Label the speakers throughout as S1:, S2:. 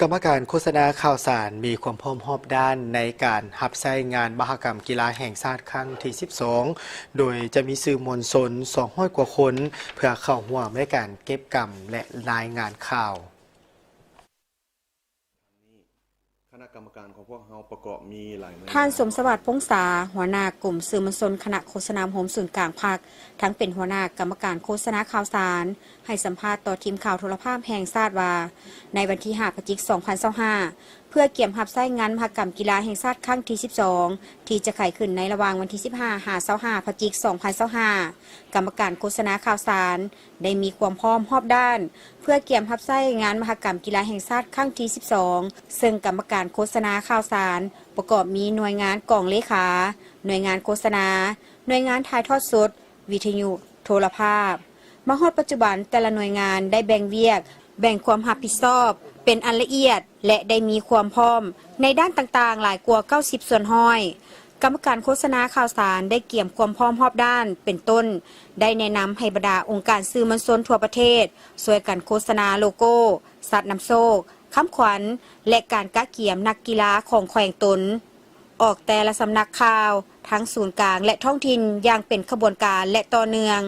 S1: กรรมการโฆษณาข่าวสารมีความพร้อมรอบด้านในการรับใช้งานมหกรรมกีฬาแห่งชาติครั้งที่ 12 โดยจะมีสื่อมวลชน 200 กว่าคนเพื่อเข้าร่วมในการเก็บกำและรายงานข่าว
S2: คณะกรรมการของพวกเราประกอบมีหลายหน่วย
S3: ท่านสมสวัสดิ์พงษาหัวหน้ากลุ่มสื่อมวลชนคณะโฆษณาโฮมศูนย์กลางภาคทั้งเป็นหัวหน้ากรรมการโฆษณาข่าวสารให้สัมภาษณ์ต่อทีมข่าวโทรภาพแห่งชาติว่าในวันที่5 พฤศจิกายน 2025 เพื่อเกี่ยมรับใช้งานมหกรรมกีฬาแห่งชาติครั้งที่ 12 ที่จะไขขึ้นในระหว่างวันที่ 15-25 พฤศจิกายน 2025 กรรมการโฆษณาข่าวสารได้มีความพร้อมรอบด้าน เพื่อเกี่ยมรับใช้งานมหกรรมกีฬาแห่งชาติครั้งที่ 12 ซึ่งกรรมการโฆษณาข่าวสารประกอบมีหน่วยงานกองเลขา หน่วยงานโฆษณา หน่วยงานถ่ายทอดสด วิทยุโทรภาพมาฮอดปัจจุบันแต่ละหน่วยงานได้แบ่งเวียก แบ่งความรับผิดชอบเป็นอันละเอียด และได้มีความพร้อมในด้านต่างๆหลายกว่า 90 ส่วนห้อย กรรมการโฆษณาข่าวสารได้เกี่ยมความพร้อมรอบด้านเป็นต้น ได้แนะนำให้บรรดาองค์การสื่อมวลชนทั่วประเทศช่วยกันโฆษณาโลโก้ สัตว์นำโชคคำขวัญและการกะเกี่ยมนักกีฬาของแขวงตนออกแต่ละสำนักข่าวทั้งศูนย์กลางและท้องถิ่นอย่างเป็นขบวนการและต่อเนื่อง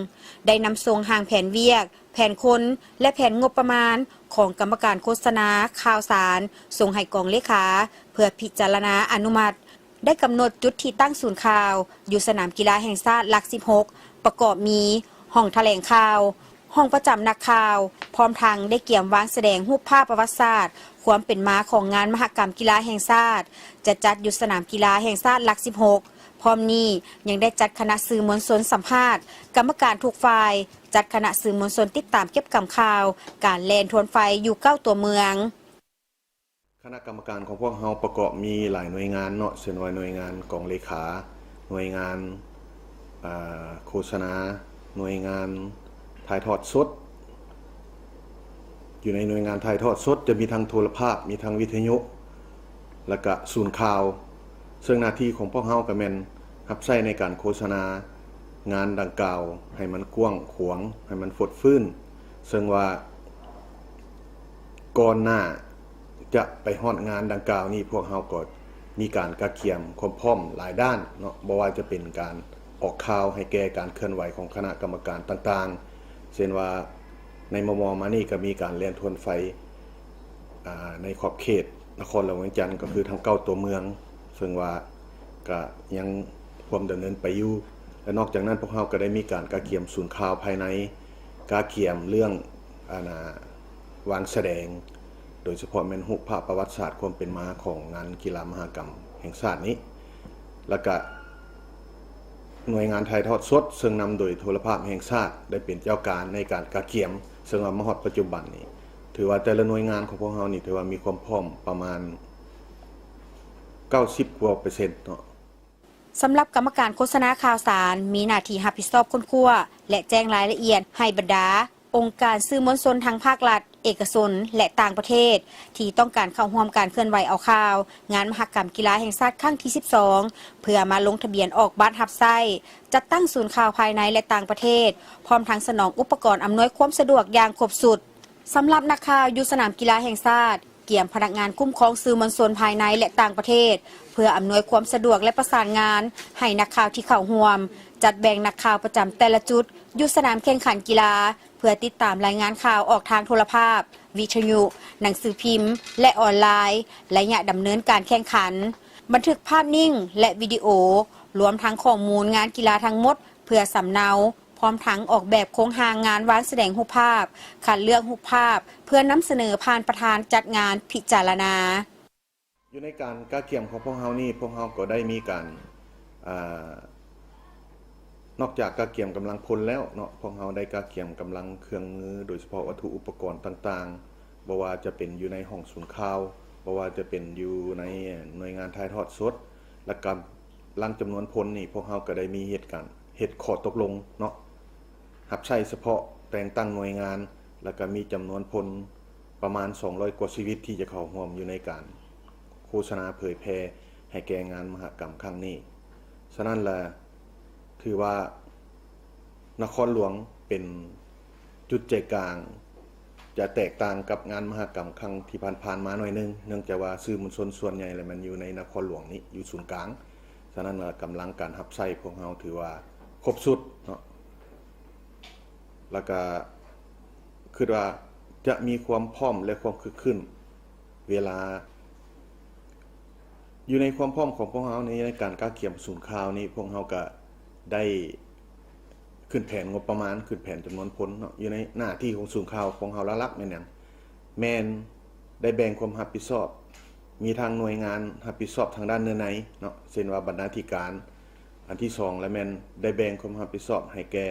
S3: ได้นำส่งห่างแผนเวียกแผนคนและแผนงบประมาณของกรรมการโฆษณาข่าวสารส่งให้กองเลขาเพื่อพิจารณาอนุมัติได้กำหนดจุดที่ตั้งศูนย์ข่าวอยู่สนามกีฬาแห่งชาติหลัก 16 ประกอบมีห้องแถลงข่าวห้องประจำนักข่าวพร้อมทางได้เกี่ยมวางแสดงรูปภาพประวัติศาสตร์ความเป็นมาของงานมหกรรมกีฬาแห่งชาติจะจัดอยู่สนามกีฬาแห่งชาติหลัก 16 พร้อมนี้ยังได้จัดคณะสื่อมวลชนสัมภาษณ์กรรมการทุกฝ่ายจัดคณะสื่อมวลชนติดตามเก็บกำข่าวการแลนทวนไฟอยู่9ตัวเมือง
S2: คณะกรรมการของพวกเราประกอบมีหลายหน่วยงานเนาะเช่นว่าหน่วยงานกองเลขาหน่วยงานโฆษณาหน่วยงานถ่ายทอดสดอยู่ในหน่วยงานถ่ายทอดสดจะมีทั้งโทรภาพมีทั้งวิทยุและก็ศูนย์ข่าวซึ่งหน้าที่ของพวกเราก็แม่นรับใช้ในการโฆษณางานดังกล่าวให้มันกว้างขวางให้มันฟดฟื้นซึ่งว่าก่อนหน้าจะไปฮอดงานดังกล่าวนี้พวกเราก็มีการกะเกียมความพร้อมหลายด้านเนาะบ่ว่าจะเป็นการออกข่าวให้แก่การเคลื่อนไหวของคณะกรรมการต่างๆเช่นว่าในมมมานี่ก็มีการเลียนทวนไฟในขอบเขตนครหลวงเวียงจันทน์ก็คือทั้ง9ตัวเมืองซึ่งว่าก็ยังความดำเนินไปอยู่และนอกจากนั้นพวกเราก็ได้มีการกะเกียมศูนย์ข่าวภายในกะเกียมเรื่องวางแสดงโดยเฉพาะแม่นรูปภาพประวัติศาสตร์ความเป็นมาของงานกีฬามหกรรมแห่งชาตินี้แล้วก็หน่วยงานถ่ายทอดสดซึ่งนำโดยโทรภาพแห่งชาติได้เป็นเจ้าการในการกะเกียมซึ่งว่ามฮอดปัจจุบันนี้ถือว่าแต่ละหน่วยงานของพวกเรานี่ถือว่ามีความพร้อมประมาณ90%เนาะ
S3: สำหรับกรรมการโฆษณาข่าวสารมีหน้าที่รับผิดชอบค้นคว้าและแจ้งรายละเอียดให้บรรดาองค์การสื่อมวลชนทางภาครัฐเอกชนและต่างประเทศที่ต้องการเข้าร่วมการเคลื่อนไหวเอาข่าวงานมหกรรมกีฬาแห่งชาติครั้งที่ 12 เพื่อมาลงทะเบียนออกบัตรรับใช้จัดตั้งศูนย์ข่าวภายในและต่างประเทศพร้อมทั้งสนองอุปกรณ์อำนวยความสะดวกอย่างครบสุดสำหรับนักข่าวอยู่สนามกีฬาแห่งชาติเกี่ยมพนักงานคุ้มครองสื่อมวลชนภายในและต่างประเทศเพื่ออำนวยความสะดวกและประสานงานให้นักข่าวที่เข้าร่วมจัดแบ่งนักข่าวประจำแต่ละจุดอยู่สนามแข่งขันกีฬาเพื่อติดตามรายงานข่าวออกทางโทรภาพวิทยุหนังสือพิมพ์และออนไลน์และยะดำเนินการแข่งขันบันทึกภาพนิ่งและวิดีโอรวมทั้งข้อมูลงานกีฬาทั้งหมดเพื่อสำเนาพร้อมทั้งออกแบบโครงหางงานวางแสดงรูปภาพคัดเลือกรูปภาพเพื่อนำเสนอผ่านประธานจัดงานพิจารณา
S2: อยู่ในการกะเกียมของพวกเรานี่พวกเราก็ได้มีการนอกจากกะเกียมกำลังพลแล้วเนาะพวกเราได้กะเกียมกำลังเครื่องมือโดยเฉพาะวัตถุอุปกรณ์ต่างๆบ่ว่าจะเป็นอยู่ในห้องศูนย์ข่าวบ่ว่าจะเป็นอยู่ในหน่วยงานถ่ายทอดสดและกำลังจำนวนพลนี่พวกเราก็ได้มีเหตุข้อตกลงเนาะรับใช้เฉพาะแต่งตั้งหน่วยงานแล้วก็มีจำนวนพลประมาณ200กว่าชีวิตที่จะเข้าร่วมอยู่ในการโฆษณาเผยแพร่ให้แก่งานมหกรรมครั้งนี้ฉะนั้นแหละถือว่านครหลวงเป็นจุดใจกลาง จะแตกต่างกับงานมหกรรมครั้งที่ผ่านๆมาหน่อยนึงเนื่องจากว่าสื่อมวลชนส่วนใหญ่เลยมันอยู่ในนครหลวงนี้อยู่ศูนย์กลางฉะนั้นกำลังการรับใช้พวกเราถือว่าครบสุดเนาะแล้วก็คือว่าจะมีความพร้อมและความคึกคืนเวลาอยู่ในความพร้อมของพวกเราในการก้าวเกี่ยมศูนย์ข่าวนี้พวกเราก็ได้ขึ้นแผนงบประมาณขึ้นแผนจำนวนคนเนาะอยู่ในหน้าที่ของศูนย์ข่าวของเราหลักๆแม่นหยังแม่นได้แบ่งความรับผิดชอบมีทางหน่วยงานรับผิดชอบทางด้านเนื้อในเนาะเช่นว่าบรรณาธิการอันที่2และแม่นได้แบ่งความรับผิดชอบให้แก่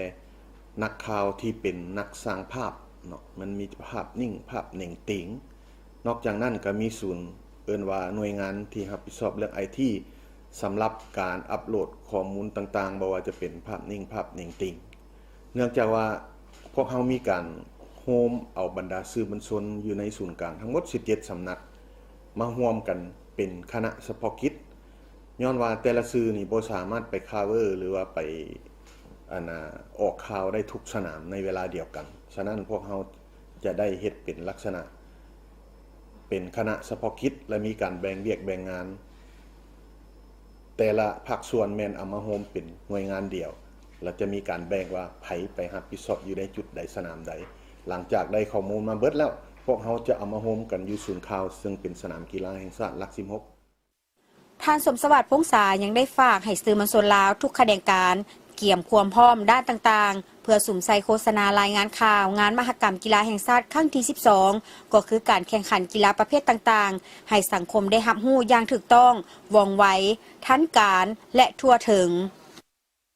S2: นักข่าวที่เป็นนักสร้างภาพเนาะมันมีภาพนิ่งภาพเน่งติงนอกจากนั้นก็มีศูนย์เอิ้นว่าหน่วยงานที่รับผิดชอบเรื่อง IT สำหรับการอัปโหลดข้อมูลต่างๆบ่ว่าจะเป็นภาพนิ่งภาพเน่งติงเนื่องจากว่าพวกเรามีการโฮมเอาบรรดาสื่อมวลชนอยู่ในศูนย์กลางทั้งหมด17สำนักมาร่วมกันเป็นคณะเฉพาะกิจย้อนว่าแต่ละสื่อนี่บ่สามารถไปคาเวอร์หรือว่าไปออกข่าวได้ทุกสนามในเวลาเดียวกันฉะนั้นพวกเราจะได้เฮ็ดเป็นลักษณะเป็นคณะเฉพาะกิจและมีการแบ่งเวียกแบ่งงานแต่ละภาคส่วนแม่นเอามาโฮมเป็นหน่วยงานเดียวและจะมีการแบ่งว่าไผไปรับผิดชอบอยู่ในจุดใดสนามใดหลังจากได้ข้อมูลมาเบิดแล้วพวกเราจะเอามาโฮมกันอยู่ศูนย์ข่าวซึ่งเป็นสนามกีฬาแห่งชาติหลัก16
S3: ท่านสมสวัสดิ์พงษายังได้ฝากให้สื่อมวลชนลาวทุกขบวนการเกี่ยมความพร้อมด้านต่างๆเพื่อสุ่มใส่โฆษณารายงานข่าวงานมหกรรมกีฬาแห่งชาติครั้งที่12ก็คือการแข่งขันกีฬาประเภทต่างๆให้สังคมได้รับรู้อย่างถูกต้องว่องไวทันการและทั่วถึง